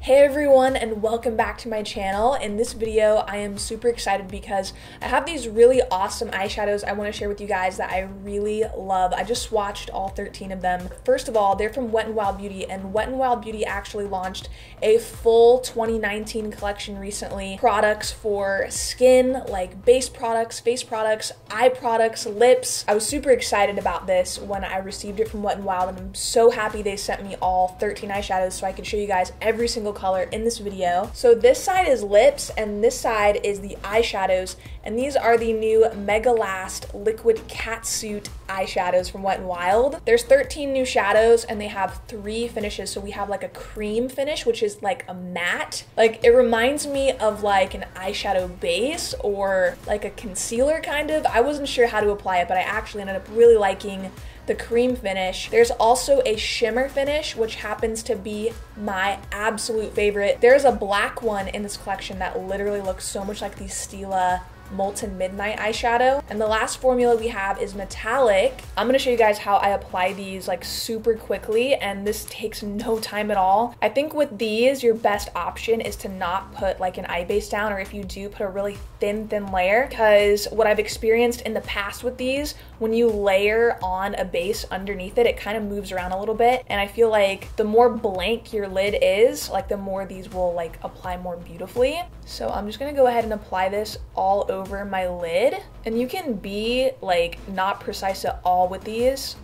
Hey everyone, and welcome back to my channel. In this video, I am super excited because I have these really awesome eyeshadows I want to share with you guys that I really love. I just swatched all 13 of them. First of all, they're from Wet n Wild Beauty, and Wet n Wild Beauty actually launched a full 2019 collection recently. Products for skin, like base products, face products, eye products, lips. I was super excited about this when I received it from Wet n Wild, and I'm so happy they sent me all 13 eyeshadows so I could show you guys every single color in this video. So this side is lips and this side is the eyeshadows, and these are the new MegaLast liquid catsuit eyeshadows from Wet n Wild. There's 13 new shadows and they have 3 finishes. So we have like a cream finish, which is like a matte. Like it reminds me of like an eyeshadow base or like a concealer kind of. I wasn't sure how to apply it, but I actually ended up really liking the cream finish. There's also a shimmer finish, which happens to be my absolute favorite. There's a black one in this collection that literally looks so much like the Stila Molten Midnight eyeshadow. And the last formula we have is metallic. I'm gonna show you guys how I apply these like super quickly, and this takes no time at all. I think with these, your best option is to not put like an eye base down, or if you do, put a really thin layer, because what I've experienced in the past with these, when you layer on a base underneath it, it kind of moves around a little bit, and I feel like the more blank your lid is, like the more these will like apply more beautifully. So I'm just gonna go ahead and apply this all over my lid, and you can be like not precise at all with these.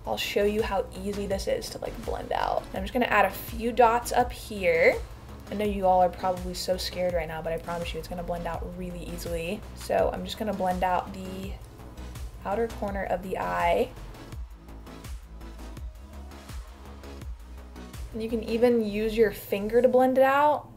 I'll show you how easy this is to like blend out. I'm just gonna add a few dots up here. I know you all are probably so scared right now, but I promise you it's gonna blend out really easily. So I'm just gonna blend out the outer corner of the eye. And you can even use your finger to blend it out.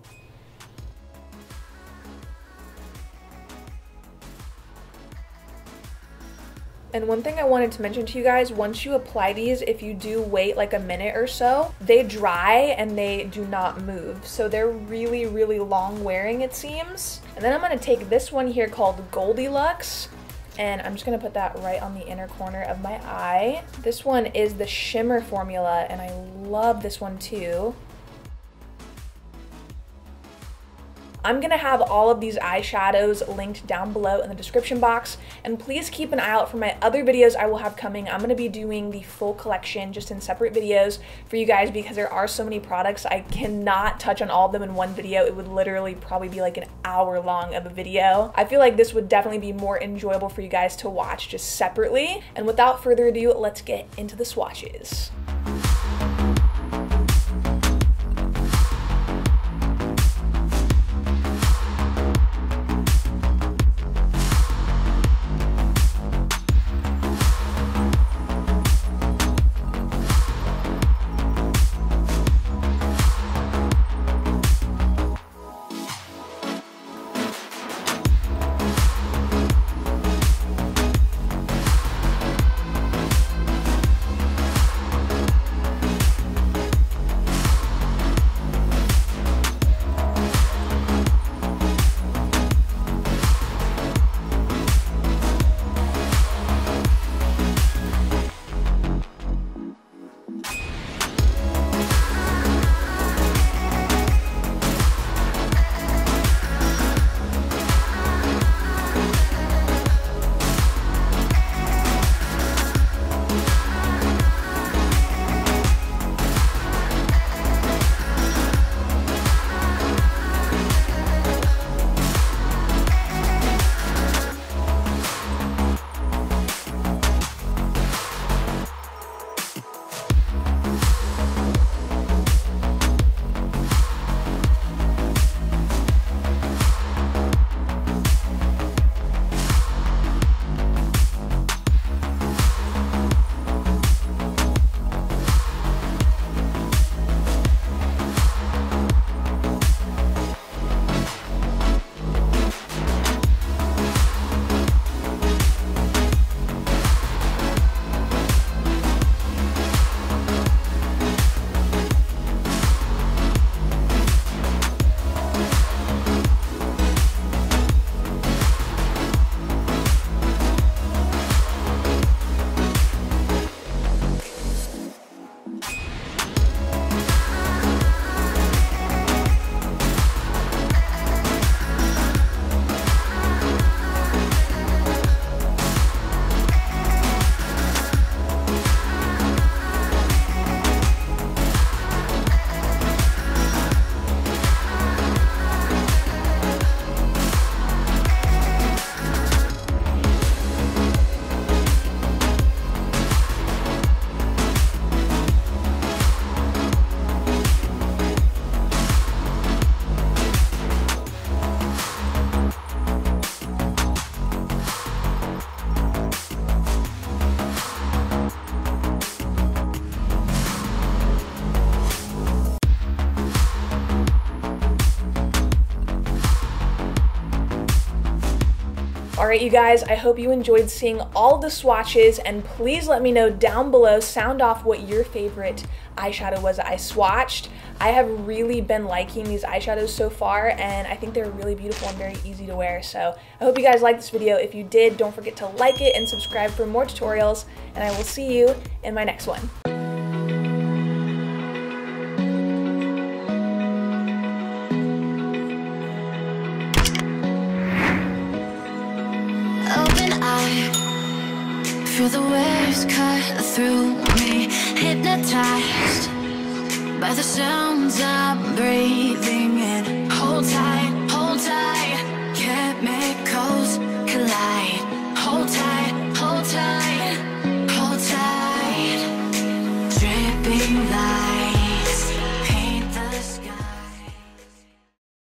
And one thing I wanted to mention to you guys, once you apply these, if you do wait like a minute or so, they dry and they do not move. So they're really, really long wearing, it seems. And then I'm gonna take this one here called Goldilocks, and I'm just gonna put that right on the inner corner of my eye. This one is the shimmer formula, and I love this one too. I'm gonna have all of these eyeshadows linked down below in the description box, and please keep an eye out for my other videos I will have coming. I'm gonna be doing the full collection just in separate videos for you guys because there are so many products. I cannot touch on all of them in one video. It would literally probably be like an hour long of a video. I feel like this would definitely be more enjoyable for you guys to watch just separately. And without further ado, let's get into the swatches. Alright you guys, I hope you enjoyed seeing all the swatches, and please let me know down below, sound off what your favorite eyeshadow was that I swatched. I have really been liking these eyeshadows so far, and I think they're really beautiful and very easy to wear. So I hope you guys liked this video. If you did, don't forget to like it and subscribe for more tutorials, and I will see you in my next one. Feel the waves cut through me, hypnotized by the sounds I'm breathing in. Hold tight, chemicals